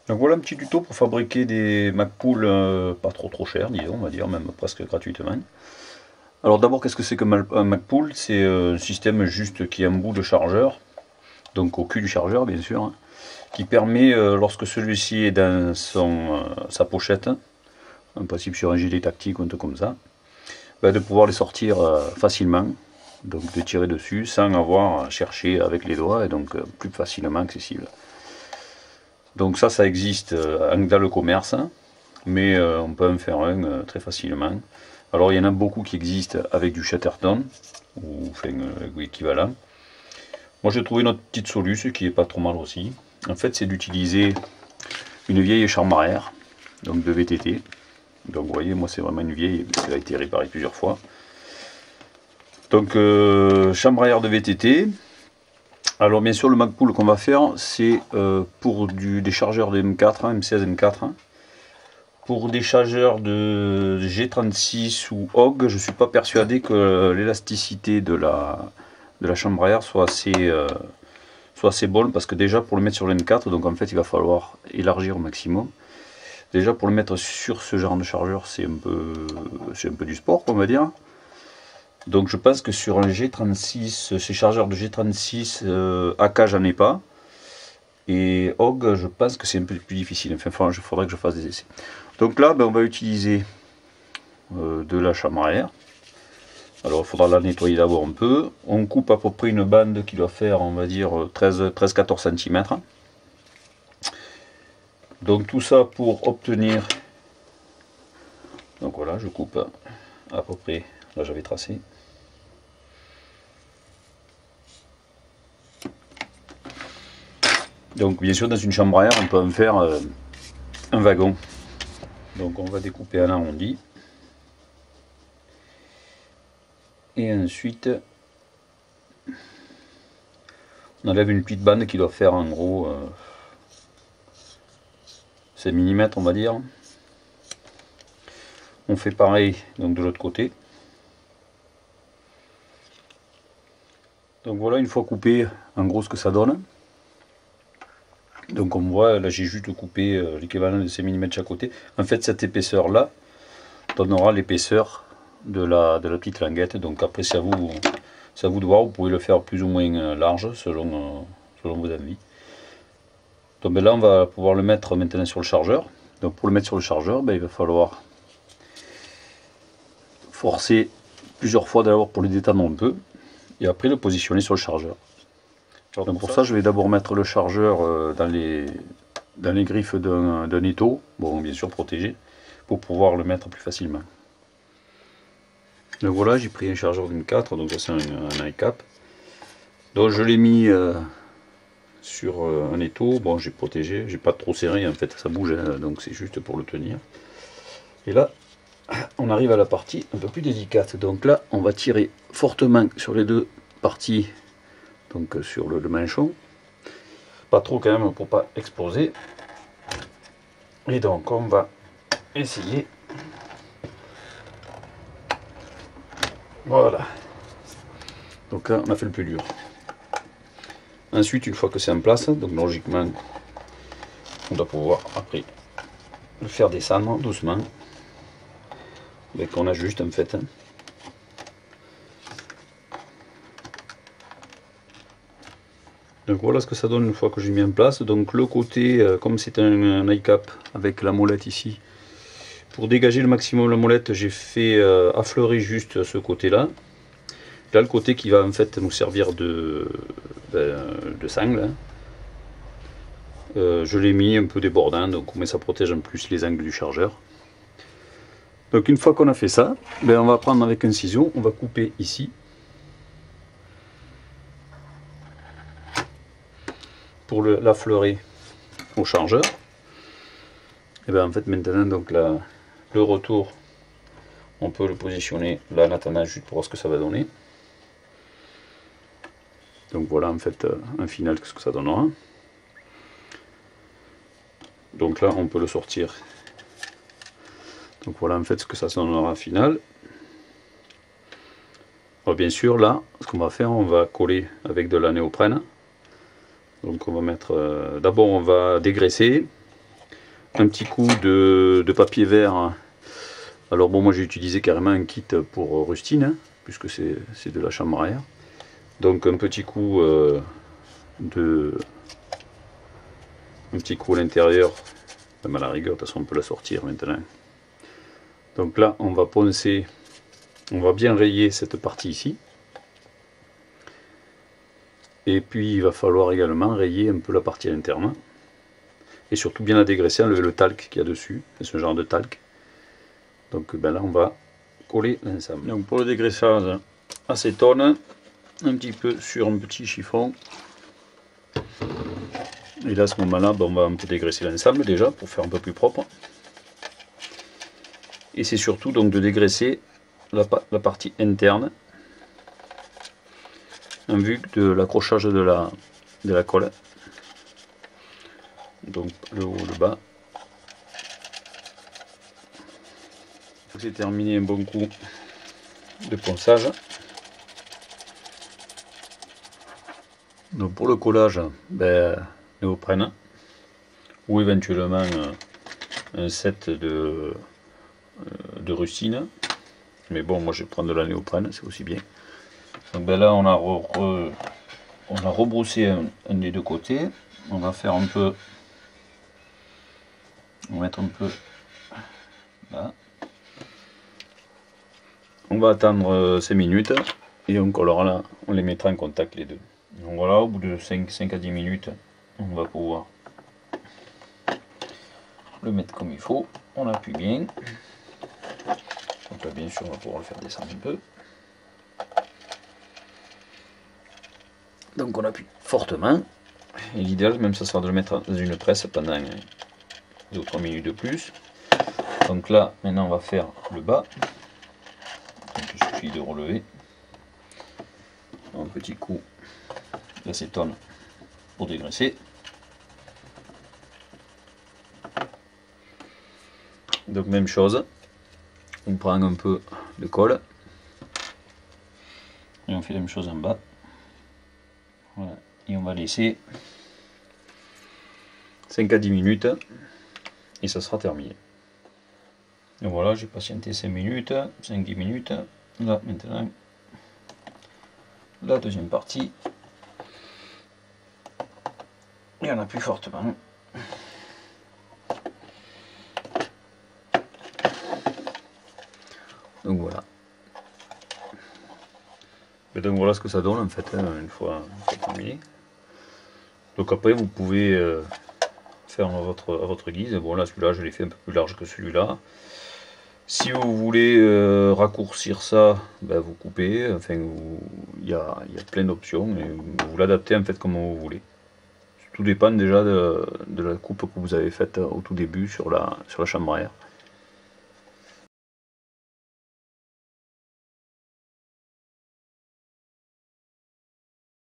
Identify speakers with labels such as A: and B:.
A: Donc voilà un petit tuto pour fabriquer des Magpul pas trop chers, disons, on va dire, même presque gratuitement. Alors d'abord, qu'est-ce que c'est que un Magpul? C'est un système juste qui est un bout de chargeur, donc au cul du chargeur bien sûr, hein, qui permet, lorsque celui-ci est dans sa pochette, en principe sur un gilet tactique ou un truc comme ça, de pouvoir les sortir facilement, donc de tirer dessus sans avoir à chercher avec les doigts, et donc plus facilement accessible. Donc ça existe dans le commerce, mais on peut en faire un très facilement. Alors il y en a beaucoup qui existent avec du Chatterton, ou enfin, équivalent. Moi j'ai trouvé notre petite solution qui est pas trop mal aussi. En fait c'est d'utiliser une vieille chambre à air, donc de VTT. Donc vous voyez, moi c'est vraiment une vieille, parce qu'elle a été réparée plusieurs fois. Donc chambre à air de VTT. Alors bien sûr le Magpul qu'on va faire c'est pour des chargeurs de M4, hein, M16 M4. Hein. Pour des chargeurs de G36 ou HOG, je ne suis pas persuadé que l'élasticité de la chambre à air soit assez bonne, parce que déjà pour le mettre sur le M4, donc en fait il va falloir élargir au maximum. Déjà pour le mettre sur ce genre de chargeur c'est un peu du sport on va dire. Donc je pense que sur un G36, ces chargeurs de G36 AK j'en ai pas. Et HOG je pense que c'est un peu plus difficile, enfin il faudrait que je fasse des essais. Donc là on va utiliser de la chambre à air. Alors il faudra la nettoyer d'abord un peu. On coupe à peu près une bande qui doit faire on va dire 13-14 cm. Donc tout ça pour obtenir, donc voilà je coupe à peu près, là j'avais tracé. Donc bien sûr dans une chambre à air on peut en faire un wagon. Donc on va découper en arrondi. Et ensuite on enlève une petite bande qui doit faire en gros 5 mm on va dire. On fait pareil donc de l'autre côté. Donc voilà une fois coupé en gros ce que ça donne. Donc on voit là j'ai juste coupé l'équivalent de 5 mm chaque côté. En fait cette épaisseur là donnera l'épaisseur de la petite languette. Donc après c'est à vous de voir, vous pouvez le faire plus ou moins large selon vos envies. Donc là on va pouvoir le mettre maintenant sur le chargeur. Donc pour le mettre sur le chargeur, il va falloir forcer plusieurs fois d'abord pour le détendre un peu et après le positionner sur le chargeur. Donc pour ça je vais d'abord mettre le chargeur dans les griffes d'un étau, bon bien sûr protégé, pour pouvoir le mettre plus facilement. Donc voilà, j'ai pris un chargeur d'une 4, donc c'est un iCap. Donc je l'ai mis sur un étau, bon j'ai protégé, j'ai pas trop serré en fait, ça bouge, donc c'est juste pour le tenir. Et là, on arrive à la partie un peu plus délicate. Donc là, on va tirer fortement sur les deux parties, donc sur le manchon. Pas trop quand même pour pas exploser. Et donc on va essayer. Voilà. Donc là, on a fait le plus dur. Ensuite, une fois que c'est en place, donc logiquement, on doit pouvoir après le faire descendre doucement. Mais qu'on ajuste en fait. Donc voilà ce que ça donne une fois que j'ai mis en place. Donc le côté, comme c'est un iCap avec la molette ici, pour dégager le maximum la molette, j'ai fait affleurer juste ce côté-là. Là, le côté qui va en fait nous servir de sangle, hein. Je l'ai mis un peu débordant, donc ça protège en plus les angles du chargeur. Donc une fois qu'on a fait ça, on va prendre avec un ciseau, on va couper ici. Pour l'affleurer au chargeur. Et bien en fait maintenant donc le retour, on peut le positionner là en attendant juste pour voir ce que ça va donner. Donc voilà en fait un final, ce que ça donnera. Donc là on peut le sortir. Donc voilà en fait ce que ça donnera final. Alors bien sûr là ce qu'on va faire, on va coller avec de la néoprène. Donc on va mettre, d'abord on va dégraisser, un petit coup de papier vert. Alors bon, moi j'ai utilisé carrément un kit pour rustine, hein, puisque c'est de la chambre à air. Donc un petit coup un petit coup à l'intérieur, même à la rigueur, de toute façon on peut la sortir maintenant. Donc là on va poncer, on va bien rayer cette partie ici. Et puis il va falloir également rayer un peu la partie interne. Et surtout bien la dégraisser, enlever le talc qu'il y a dessus, c'est ce genre de talc. Donc ben là on va coller l'ensemble. Donc pour le dégraissage, acétone, un petit peu sur un petit chiffon. Et là à ce moment-là, ben, on va un peu dégraisser l'ensemble déjà pour faire un peu plus propre. Et c'est surtout donc de dégraisser la partie interne en vue de l'accrochage de la colle. Donc le haut, le bas. C'est terminé, un bon coup de ponçage. Donc pour le collage, ben, néoprène ou éventuellement un set de rustine, mais bon, moi je vais prendre de la néoprène, c'est aussi bien. Donc ben là on a rebroussé un des deux côtés. On va faire un peu, on va mettre un peu là. On va attendre 5 minutes et on collera là, on les mettra en contact les deux. Donc voilà, au bout de 5 à 10 minutes, on va pouvoir le mettre comme il faut. On appuie bien. Donc là, bien sûr, on va pouvoir le faire descendre un peu. Donc on appuie fortement. Et l'idéal, même ça sera de le mettre dans une presse pendant 2 ou 3 minutes de plus. Donc là, maintenant on va faire le bas. Donc il suffit de relever. Un petit coup d'acétone pour dégraisser. Donc même chose, on prend un peu de colle et on fait la même chose en bas. Voilà. Et on va laisser 5 à 10 minutes et ça sera terminé. Et voilà, j'ai patienté 5 minutes, 5-10 minutes. Là maintenant, la deuxième partie. Et on appuie fortement. Donc voilà. Et donc voilà ce que ça donne en fait, hein, une fois terminé. Donc après vous pouvez faire à votre guise. Bon là celui-là je l'ai fait un peu plus large que celui-là. Si vous voulez raccourcir ça, ben, vous coupez. Enfin il y a plein d'options et vous l'adaptez en fait comme vous voulez. Tout dépend déjà de la coupe que vous avez faite au tout début sur la chambre à air.